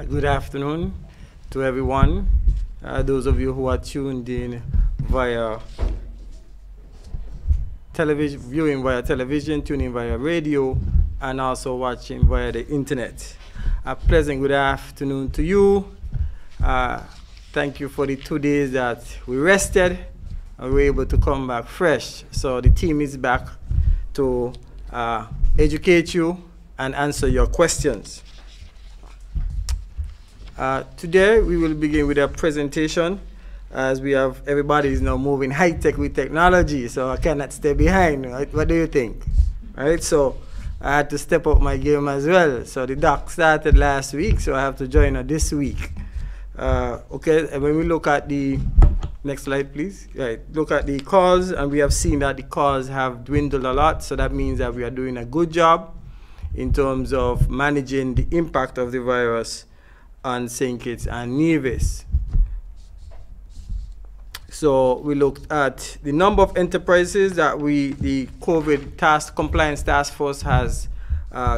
Good afternoon to everyone. Those of you who are tuned in via television, viewing via television, tuning via radio, and also watching via the internet. A pleasant good afternoon to you. Thank you for the 2 days that we rested and we were able to come back fresh. So the team is back to educate you and answer your questions. Today we will begin with a presentation, as we have everybody is now moving high-tech with technology, so I cannot stay behind. Right? What do you think? Right? So I had to step up my game as well. So the doc started last week, so I have to join her this week. Okay, and when we look at the next slide, please. Right, look at the calls, and we have seen that the calls have dwindled a lot. So that means that we are doing a good job in terms of managing the impact of the virus on St. Kitts and Nevis. So we looked at the number of enterprises that the COVID compliance task force has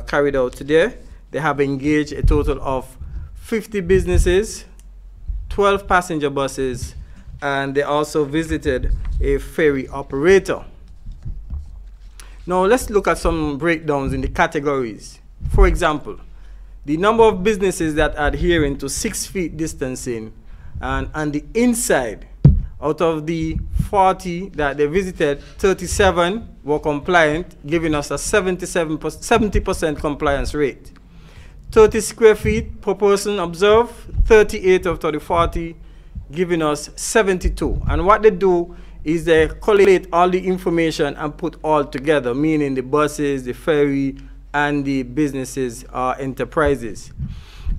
carried out today. They have engaged a total of 50 businesses, 12 passenger buses, and they also visited a ferry operator. Now let's look at some breakdowns in the categories. For example, the number of businesses that are adhering to 6 feet distancing, and on the inside, out of the 40 that they visited, 37 were compliant, giving us a 70% compliance rate. 30 square feet per person observed, 38 out of the 40, giving us 72. And what they do is they collate all the information and put all together, meaning the buses, the ferry, and the businesses or enterprises.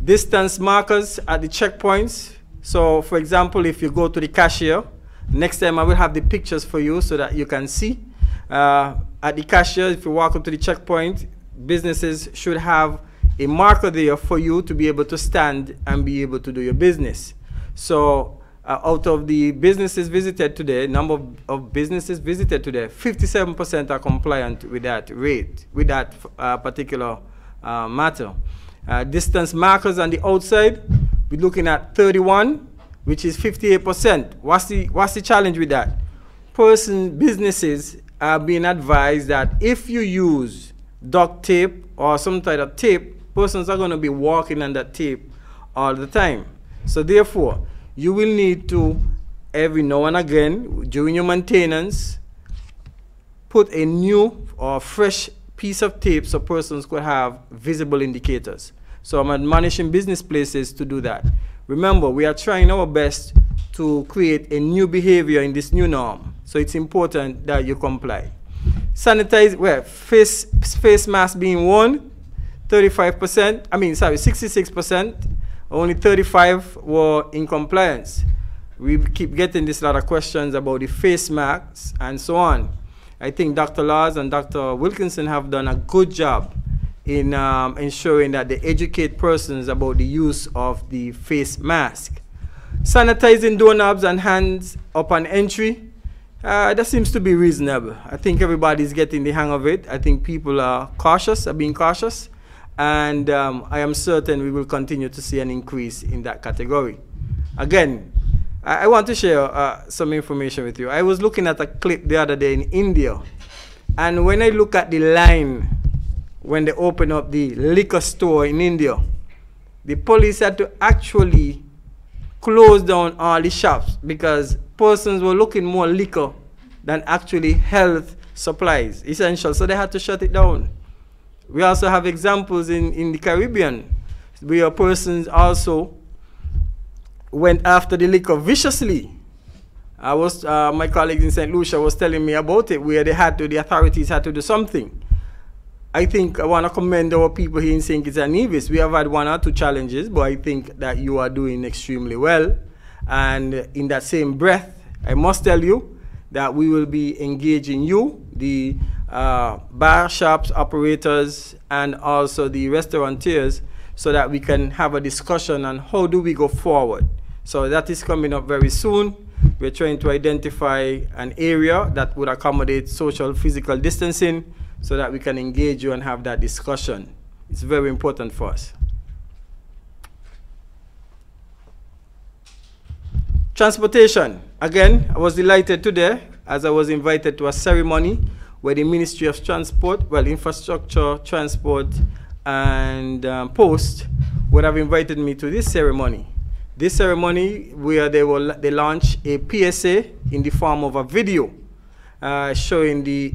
Distance markers at the checkpoints. So for example, if you go to the cashier, next time I will have the pictures for you so that you can see. At the cashier, if you walk up to the checkpoint, businesses should have a marker there for you to be able to stand and be able to do your business. So out of the businesses visited today, number of businesses visited today, 57% are compliant with that rate, with that particular matter. Distance markers on the outside, we're looking at 31, which is 58%. What's the challenge with that? Businesses are being advised that if you use duct tape or some type of tape, persons are going to be walking on that tape all the time. So therefore, you will need to, every now and again, during your maintenance, put a new or fresh piece of tape so persons could have visible indicators. So I'm admonishing business places to do that. Remember, we are trying our best to create a new behavior in this new norm. So it's important that you comply. Sanitize, well, face mask being worn, 66%. Only 35 were in compliance. We keep getting this lot of questions about the face masks and so on. I think Dr. Laws and Dr. Wilkinson have done a good job in ensuring that they educate persons about the use of the face mask. Sanitizing doorknobs and hands upon entry, that seems to be reasonable. I think everybody's getting the hang of it. I think people are being cautious. And I am certain we will continue to see an increase in that category. Again, I want to share some information with you. I was looking at a clip the other day in India, and when I look at the line when they open up the liquor store in India, the police had to actually close down all the shops because persons were looking more liquor than actually health supplies, essential, so they had to shut it down. We also have examples in the Caribbean where persons also went after the liquor viciously. My colleagues in St. Lucia was telling me about it, where the authorities had to do something. I think I want to commend our people here in St. Kitts and Nevis. We have had 1 or 2 challenges, but I think that you are doing extremely well. And in that same breath, I must tell you that we will be engaging you, the bar shops operators, and also the restaurateurs, so that we can have a discussion on how do we go forward. So that is coming up very soon. We're trying to identify an area that would accommodate social physical distancing so that we can engage you and have that discussion. It's very important for us. Transportation. Again, I was delighted today as I was invited to a ceremony where the Ministry of Transport, well, Infrastructure, Transport, and Post would have invited me to this ceremony. This ceremony where they launch a PSA in the form of a video showing the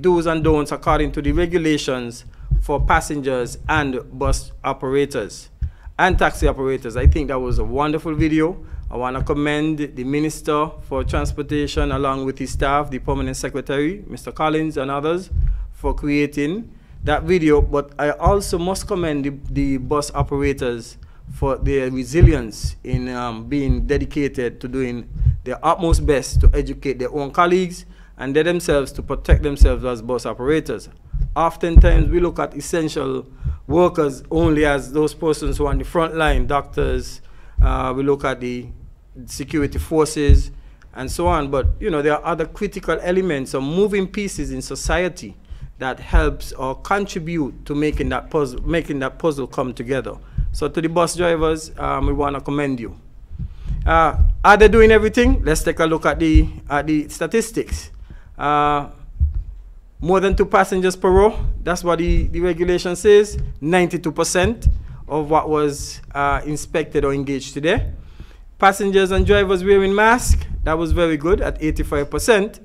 do's and don'ts according to the regulations for passengers and bus operators and taxi operators. I think that was a wonderful video. I want to commend the Minister for Transportation along with his staff, the Permanent Secretary, Mr. Collins, and others for creating that video. But I also must commend the bus operators for their resilience in being dedicated to doing their utmost best to educate their own colleagues and they themselves to protect themselves as bus operators. Oftentimes we look at essential workers only as those persons who are on the front line, doctors, we look at the security forces and so on, but you know, there are other critical elements or moving pieces in society that helps or contribute to making that puzzle come together. So to the bus drivers, we want to commend you. Are they doing everything? Let's take a look at the statistics. More than 2 passengers per row, that's what the regulation says. 92% of what was inspected or engaged today. Passengers and drivers wearing masks, that was very good at 85%.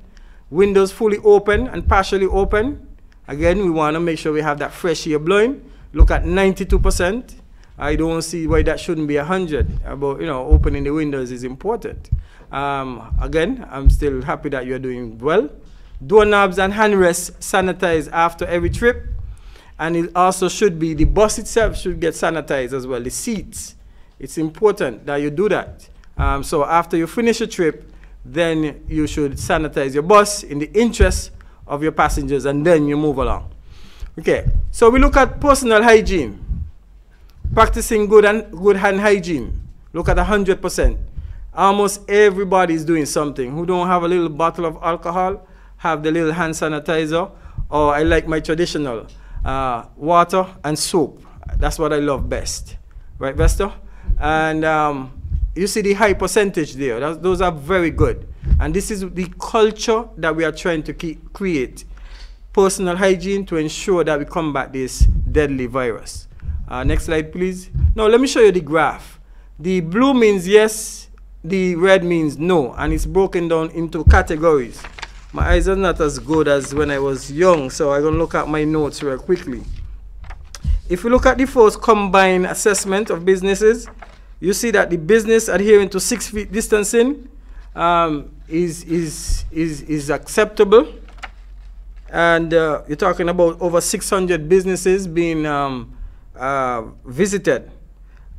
Windows fully open and partially open. Again, we want to make sure we have that fresh air blowing. Look at 92%. I don't see why that shouldn't be 100. But you know, opening the windows is important. Again, I'm still happy that you're doing well. Doorknobs and handrests sanitized after every trip. And it also should be, the bus itself should get sanitized as well, the seats. It's important that you do that. So after you finish a trip, then you should sanitize your bus in the interest of your passengers, and then you move along. Okay, so we look at personal hygiene. Practicing good hand hygiene. Look at 100%. Almost everybody is doing something. Who don't have a little bottle of alcohol, have the little hand sanitizer, or I like my traditional water and soap. That's what I love best. Right, Vesta? And you see the high percentage there. Those are very good. And this is the culture that we are trying to create. Personal hygiene to ensure that we combat this deadly virus. Next slide, please. Now, let me show you the graph. The blue means yes, the red means no, and it's broken down into categories. My eyes are not as good as when I was young, so I'm going to look at my notes real quickly. If we look at the first combined assessment of businesses, you see that the business adhering to 6 feet distancing is acceptable. And you're talking about over 600 businesses being visited.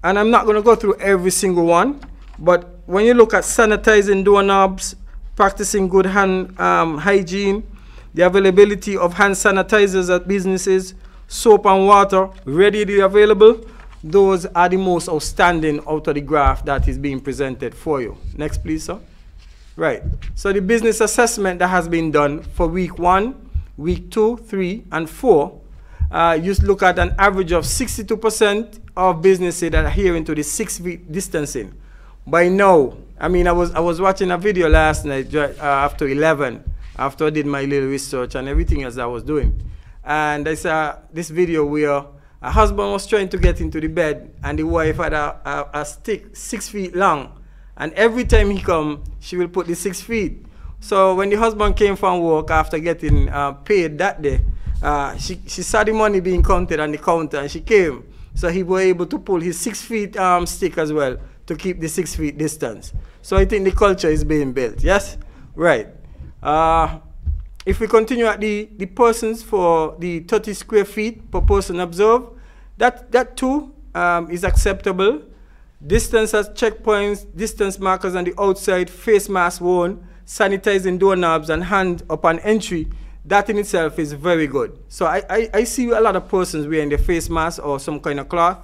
And I'm not going to go through every single one, but when you look at sanitizing doorknobs, practicing good hand hygiene, the availability of hand sanitizers at businesses, soap and water readily available, those are the most outstanding out of the graph that is being presented for you. Next, please, sir. Right. So the business assessment that has been done for week 1, week 2, 3, and 4, you look at an average of 62% of businesses that are adhering to the 6 feet distancing. By now, I mean, I was watching a video last night after 11, after I did my little research and everything else I was doing. And I saw this video where a husband was trying to get into the bed and the wife had a stick 6 feet long. And every time he come, she will put the 6 feet. So when the husband came from work after getting paid that day, she saw the money being counted on the counter and she came. So he was able to pull his 6 feet stick as well to keep the 6 feet distance. So I think the culture is being built, yes? Right. If we continue at the persons for the 30 square feet per person observed, that too is acceptable. Distance at checkpoints, distance markers on the outside, face mask worn, sanitizing doorknobs and hand upon entry, that in itself is very good. So I see a lot of persons wearing the face mask or some kind of cloth.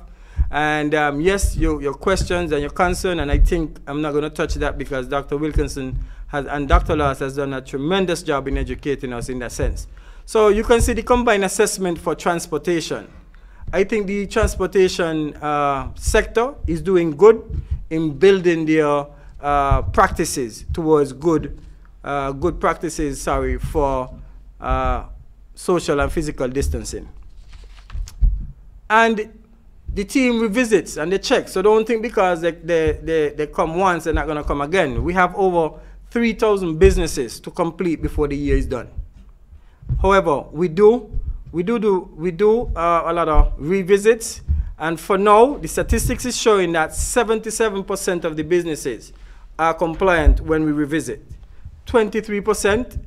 And yes, your questions and your concern, and I think I'm not going to touch that because Dr. Wilkinson and Dr. Lars has done a tremendous job in educating us in that sense. So you can see the combined assessment for transportation. I think the transportation sector is doing good in building their practices towards good practices, for social and physical distancing. And the team revisits and they check. So don't think because they come once, they're not going to come again. We have over 3,000 businesses to complete before the year is done. However, we do a lot of revisits. And for now, the statistics is showing that 77% of the businesses are compliant when we revisit. 23%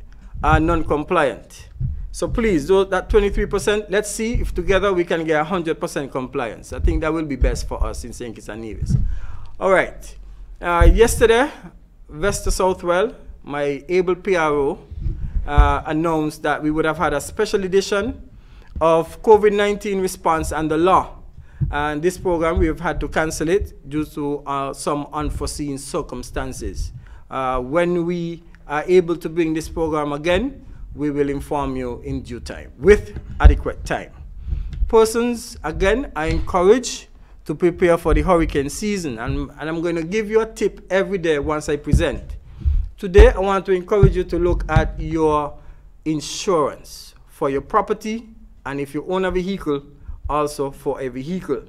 are non-compliant. So please, that 23%, let's see if together we can get 100% compliance. I think that will be best for us in St. Kitts and Nevis. All right. Yesterday, Vesta Southwell, my able PRO, announced that we would have had a special edition of COVID-19 response and the law. And this program, we have had to cancel it due to some unforeseen circumstances. When we are able to bring this program again, we will inform you in due time, with adequate time. Persons, again, are encouraged to prepare for the hurricane season. And I'm going to give you a tip every day once I present. Today, I want to encourage you to look at your insurance for your property, and if you own a vehicle, also for a vehicle.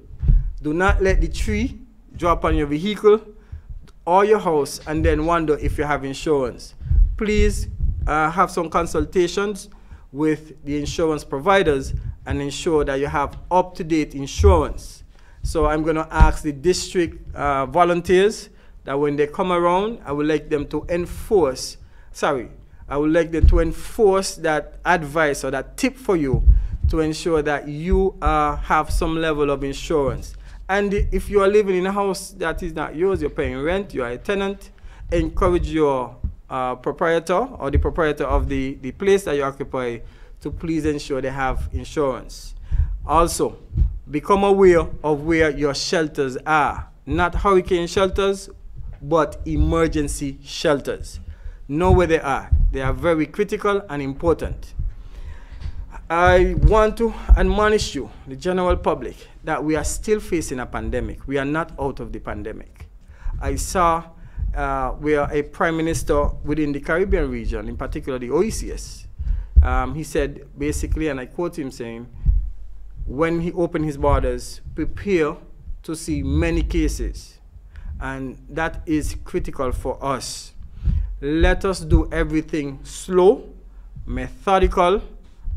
Do not let the tree drop on your vehicle or your house and then wonder if you have insurance. Please have some consultations with the insurance providers and ensure that you have up-to-date insurance. So I'm going to ask the district volunteers that when they come around, I would like them to enforce, I would like them to enforce that advice or that tip for you to ensure that you have some level of insurance. And if you are living in a house that is not yours, you're paying rent, you are a tenant, encourage your proprietor or the proprietor of the place that you occupy to please ensure they have insurance. Also, become aware of where your shelters are. Not hurricane shelters, but emergency shelters. Know where they are. They are very critical and important. I want to admonish you, the general public, that we are still facing a pandemic. We are not out of the pandemic. I saw where a prime minister within the Caribbean region, in particular the OECS, he said basically, and I quote him saying, when he opened his borders, prepare to see many cases. And that is critical for us. Let us do everything slow, methodical,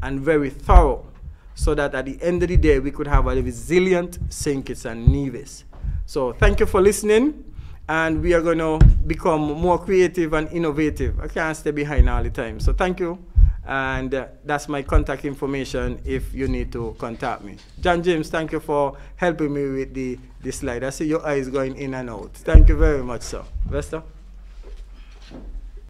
and very thorough, so that at the end of the day, we could have a resilient St. Kitts and Nevis. So thank you for listening, and we are going to become more creative and innovative. I can't stay behind all the time. So thank you, and that's my contact information if you need to contact me. John James, thank you for helping me with the slide. I see your eyes going in and out. Thank you very much, sir. Vesta?